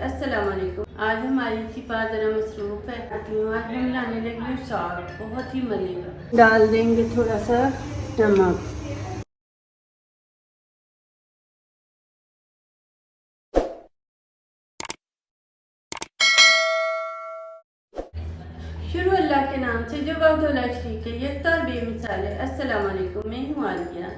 अस्सलाम वालेकुम। आज हमारी शिफा ज़रा मसरूफ़ है। आज हम बनाने लगी हूँ साग, बहुत ही मज़े का। डाल देंगे थोड़ा सा नमक। शुरू अल्लाह के नाम से जो वाहिद शरीक है, यकता और बेमिसाल है। अस्सलाम वालेकुम, मैं हूँ आलिया।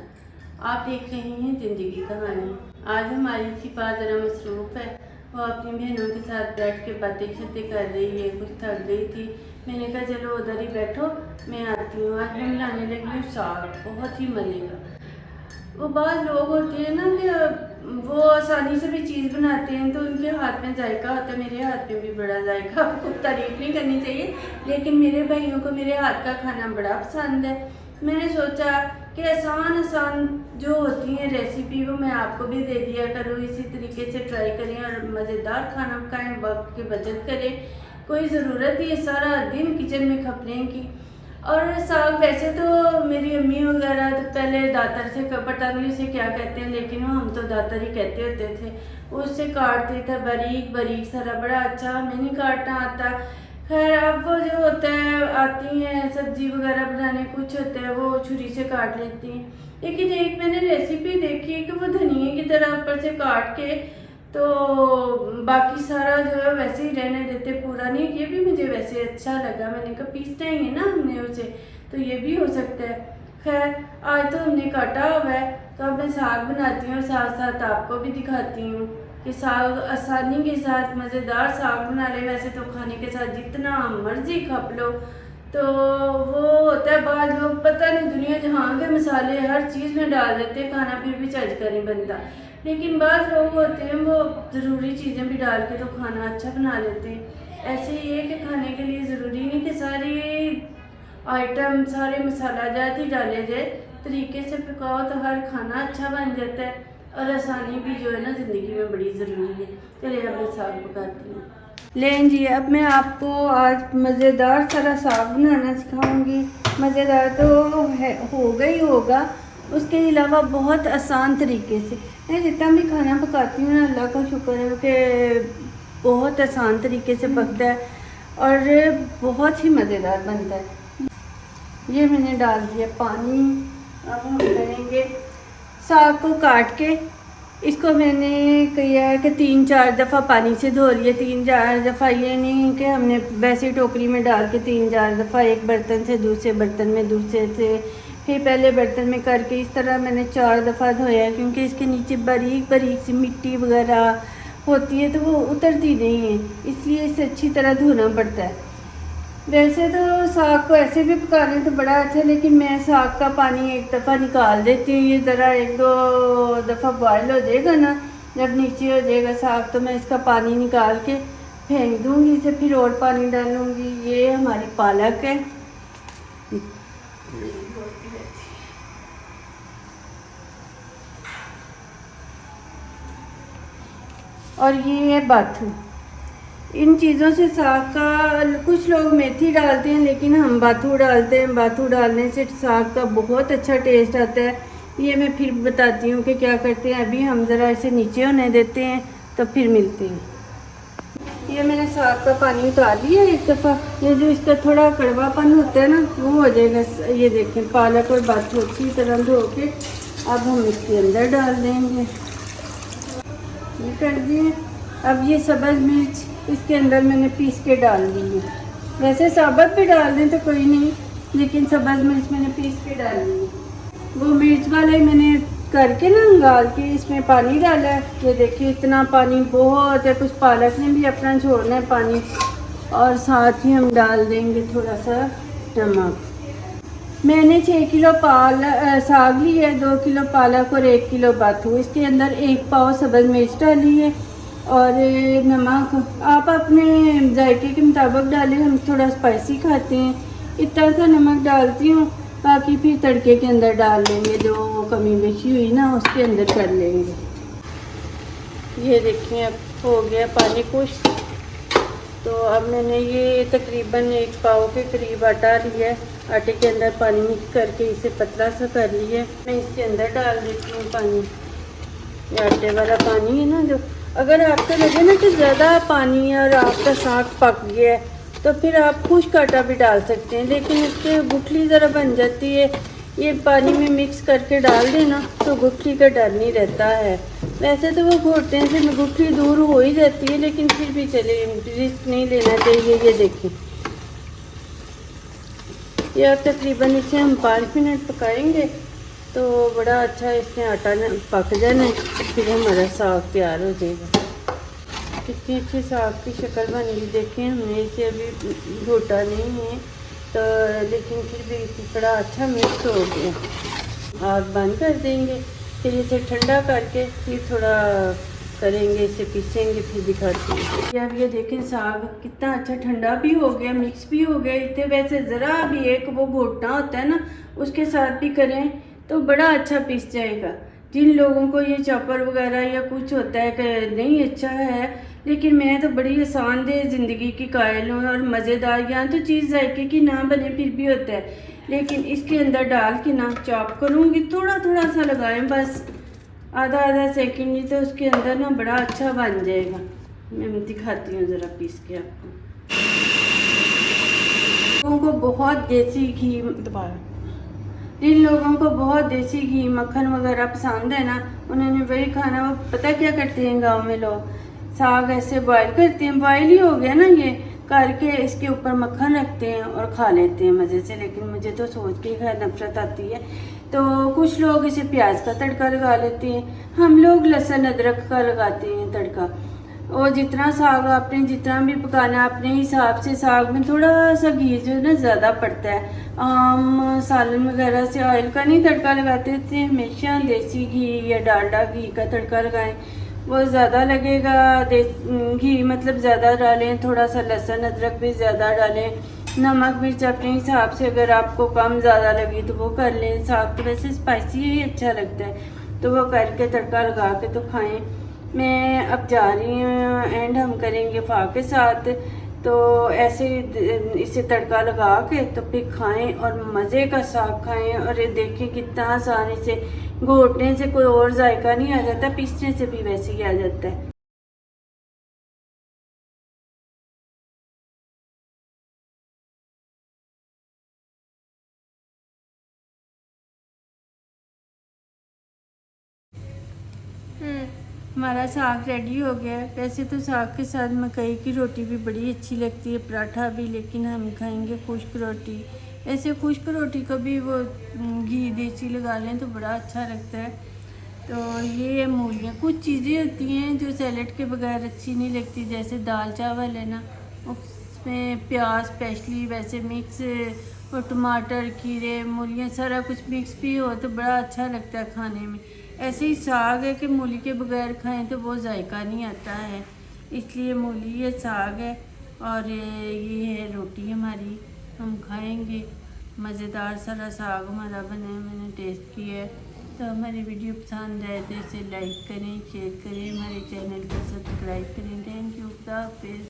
आप देख रहे हैं ज़िंदगी कहानी। आज हमारी शिफा ज़रा मसरूफ़ है। वो अपनी बहनों के साथ बैठ के बातें छतें कर रही है, कुछ थक गई थी। मैंने कहा चलो उधर ही बैठो, मैं आती हूँ। आज मैं बनाने लगी हूँ साग, बहुत ही मज़े का। वो बाद लोग होते हैं ना कि वो आसानी से भी चीज़ बनाते हैं तो उनके हाथ में जायका होता है। मेरे हाथ में भी बड़ा जायका, आपको तारीफ़ नहीं करनी चाहिए, लेकिन मेरे भाइयों को मेरे हाथ का खाना बड़ा पसंद है। मैंने सोचा कि आसान जो होती हैं रेसिपी वो मैं आपको भी दे दिया करूँ, इसी तरीके से ट्राई करें और मज़ेदार खाना पकाएं, वक्त की बचत करें। कोई ज़रूरत ही है सारा दिन किचन में खपने की। और साग वैसे तो मेरी अम्मी वगैरह तो पहले दातर से, पता नहीं उसे क्या कहते हैं, लेकिन वो हम तो दातर ही कहते होते थे, उससे काटते थे बारीक बारीक सारा, बड़ा अच्छा। हमें नहीं काटना आता। खैर अब वो जो होता है आती हैं सब्जी वगैरह बनाने, कुछ होता है वो छुरी से काट लेती हैं। लेकिन एक मैंने रेसिपी देखी है कि वो धनिए की तरह ऊपर से काट के तो बाकी सारा जो है वैसे ही रहने देते, पूरा नहीं। ये भी मुझे वैसे अच्छा लगा। मैंने कहा पीसना ही है ना हमने उसे, तो ये भी हो सकता है। खैर आज तो हमने काटा हुआ है, तो अब मैं साग बनाती हूँ और साथ साथ आपको भी दिखाती हूँ कि साग आसानी के साथ मज़ेदार साग बना ले। वैसे तो खाने के साथ जितना मर्जी खप लो, तो वो होता है बाद लोग पता नहीं दुनिया जहाँ के मसाले हर चीज़ में डाल देते हैं, खाना फिर भी चज कर नहीं बनता। लेकिन बाद लोग होते हैं वो ज़रूरी चीज़ें भी डाल के तो खाना अच्छा बना लेते हैं। ऐसे ही है कि खाने के लिए ज़रूरी नहीं कि सारी आइटम सारे मसाला जात ही डाले जाए, तरीके से पकाओ तो हर खाना अच्छा बन जाता है। और आसानी भी जो है ना ज़िंदगी में बड़ी ज़रूरी है। चलिए अब मैं साग पकाती हूँ। लें जी, अब मैं आपको आज मज़ेदार सारा साग बनाना सिखाऊंगी। मज़ेदार तो है, होगा ही होगा, उसके अलावा बहुत आसान तरीके से। मैं जितना भी खाना पकाती हूँ ना, अल्लाह का शुक्र है कि बहुत आसान तरीके से पकता है और बहुत ही मज़ेदार बनता है। ये मैंने डाल दिया पानी। अब हम करेंगे साग को काट के। इसको मैंने किया है कि 3-4 दफ़ा पानी से धो लिया। 3-4 दफ़ा ये नहीं कि हमने वैसे टोकरी में डाल के 3-4 दफ़ा एक बर्तन से दूसरे बर्तन में, दूसरे से फिर पहले बर्तन में करके, इस तरह मैंने 4 दफ़ा धोया है, क्योंकि इसके नीचे बारीक बारीक सी मिट्टी वगैरह होती है तो वो उतरती नहीं है, इसलिए इसे अच्छी तरह धोना पड़ता है। वैसे तो साग को ऐसे भी पकाने तो बड़ा अच्छा है, लेकिन मैं साग का पानी एक दफ़ा निकाल देती हूँ। ये ज़रा 1-2 दफ़ा बॉयल हो जाएगा ना, जब नीचे हो जाएगा साग, तो मैं इसका पानी निकाल के फेंक दूँगी इसे, फिर और पानी डालूँगी। ये हमारी पालक है, और ये है बाथू। इन चीज़ों से साग का, कुछ लोग मेथी डालते हैं लेकिन हम बाथू डालते हैं। बाथू डालने से साग का बहुत अच्छा टेस्ट आता है। ये मैं फिर बताती हूँ कि क्या करते हैं। अभी हम ज़रा इसे नीचे होने देते हैं, तो फिर मिलते हैं। ये मैंने साग का पानी उतार लिया एक दफ़ा। ये जो इसका थोड़ा कड़वापन होता है ना, वो हो जाएगा। ये देखें, पालक और बाथू अच्छी तरह धो के अब हम इसके अंदर डाल देंगे। ये कर दिए। अब ये सब्ज़ मिर्च इसके अंदर मैंने पीस के डाल दी है। वैसे साबुत भी डाल दें तो कोई नहीं, लेकिन सब्ज़ मिर्च मैंने पीस के डाल दी है। वो मिर्च वाले मैंने करके ना गाल के इसमें पानी डाला है। ये देखिए इतना पानी बहुत है, कुछ पालक ने भी अपना छोड़ना है पानी। और साथ ही हम डाल देंगे थोड़ा सा नमक। मैंने 6 किलो साग ली है, 2 किलो पालक और 1 किलो बाथू। इसके अंदर 1 पाव सब्ज़ मिर्च डाली है और नमक आप अपने जायके के मुताबिक डालें। हम थोड़ा स्पाइसी खाते हैं, इतना सा नमक डालती हूँ, बाकी फिर तड़के के अंदर डाल लेंगे। जो कमी बेशी हुई ना उसके अंदर कर लेंगे। ये देखिए अब हो गया पानी खुश। तो अब मैंने ये तकरीबन 1 पाव के करीब आटा लिया है। आटे के अंदर पानी मिक्स करके इसे पतला सा कर लिया। मैं इसके अंदर डाल देती हूँ पानी। ये आटे वाला पानी है ना जो, अगर आपको लगे ना कि ज़्यादा पानी है और आपका साग पक गया है तो फिर आप खुश्क आटा भी डाल सकते हैं, लेकिन उसके गुठली ज़रा बन जाती है। ये पानी में मिक्स करके डाल देना तो गुठली का डर नहीं रहता है। वैसे तो वो घोटने से गुठली दूर हो ही जाती है, लेकिन फिर भी चले रिस्क नहीं लेना चाहिए। ये देखें, ये अब तकरीबन इसे हम 5 मिनट पकाएंगे तो बड़ा अच्छा इसमें आटा पक जाना है, फिर हमारा साग तैयार हो जाएगा। कितनी अच्छी साग की शक्ल बन गई, देखें हमने इसे अभी घोटा नहीं है तो, लेकिन फिर भी बड़ा अच्छा मिक्स हो गया। आग बंद कर देंगे, फिर इसे ठंडा करके फिर थोड़ा करेंगे, इसे पीसेंगे, फिर दिखाते हैं। यार ये देखें साग कितना अच्छा ठंडा भी हो गया, मिक्स भी हो गया। इतने वैसे ज़रा भी एक वो घोटना होता है ना, उसके साथ भी करें तो बड़ा अच्छा पीस जाएगा। जिन लोगों को ये चॉपर वगैरह या कुछ होता है कि नहीं अच्छा है, लेकिन मैं तो बड़ी आसान दे ज़िंदगी की कायल हूँ और मज़ेदार। यहाँ तो चीज़ जायके की ना बने फिर भी होता है, लेकिन इसके अंदर डाल के ना चॉप करूँगी, थोड़ा थोड़ा सा लगाएं बस, आधा आधा सेकंड ही, तो उसके अंदर ना बड़ा अच्छा बन जाएगा। मैं दिखाती हूँ ज़रा पीस के आपको। लोगों को बहुत देसी घी, जिन लोगों को बहुत देसी घी मक्खन वगैरह पसंद है ना, उन्होंने वही खाना। वो पता क्या करते हैं गांव में लोग, साग ऐसे बॉयल करते हैं, बॉयल ही हो गया ना ये करके, इसके ऊपर मक्खन रखते हैं और खा लेते हैं मज़े से। लेकिन मुझे तो सोच के खैर नफरत आती है। तो कुछ लोग इसे प्याज का तड़का लगा लेते हैं, हम लोग लहसुन अदरक का लगाते हैं तड़का। और जितना साग आपने जितना भी पकाना है अपने हिसाब से, साग में थोड़ा सा घी जो है ना ज़्यादा पड़ता है। आम सालन वगैरह से ऑयल का नहीं तड़का लगाते थे, हमेशा देसी घी या डालडा घी का तड़का लगाएं, वो ज़्यादा लगेगा। घी मतलब ज़्यादा डालें, थोड़ा सा लहसुन अदरक भी ज़्यादा डालें, नमक मिर्च अपने हिसाब से, अगर आपको कम ज़्यादा लगी तो वो कर लें। साग तो वैसे स्पाइसी ही अच्छा लगता है, तो वो करके तड़का लगा के तो खाएं। मैं अब जा रही हूँ, एंड हम करेंगे फा के साथ, तो ऐसे इसे तड़का लगा के तो फिर खाएं और मज़े का साग खाएं। और ये देखें कितना आसानी से, घोटने से कोई और जायका नहीं आ जाता, पीसने से भी वैसे ही आ जाता है। हमारा साग रेडी हो गया है। वैसे तो साग के साथ मकई की रोटी भी बड़ी अच्छी लगती है, पराठा भी, लेकिन हम खाएंगे खुश्क रोटी। ऐसे खुश्क रोटी को भी वो घी देसी लगा लें तो बड़ा अच्छा लगता है। तो ये मूलियाँ कुछ चीज़ें होती हैं जो सैलेड के बगैर अच्छी नहीं लगती, जैसे दाल चावल है ना, उसमें प्याज स्पेशली वैसे मिक्स, और टमाटर खीरे मूलियाँ सारा कुछ मिक्स भी हो तो बड़ा अच्छा लगता है खाने में। ऐसे ही साग है कि मूली के बगैर खाएं तो वो जायका नहीं आता है, इसलिए मूली ये साग है और ये है रोटी हमारी, हम खाएंगे। मज़ेदार सारा साग हमारा बना है, मैंने टेस्ट किया है। तो हमारी वीडियो पसंद आए तो इसे लाइक करें, शेयर करें, हमारे चैनल को सब्सक्राइब करें। थैंक यू, खुदा हाफिज़।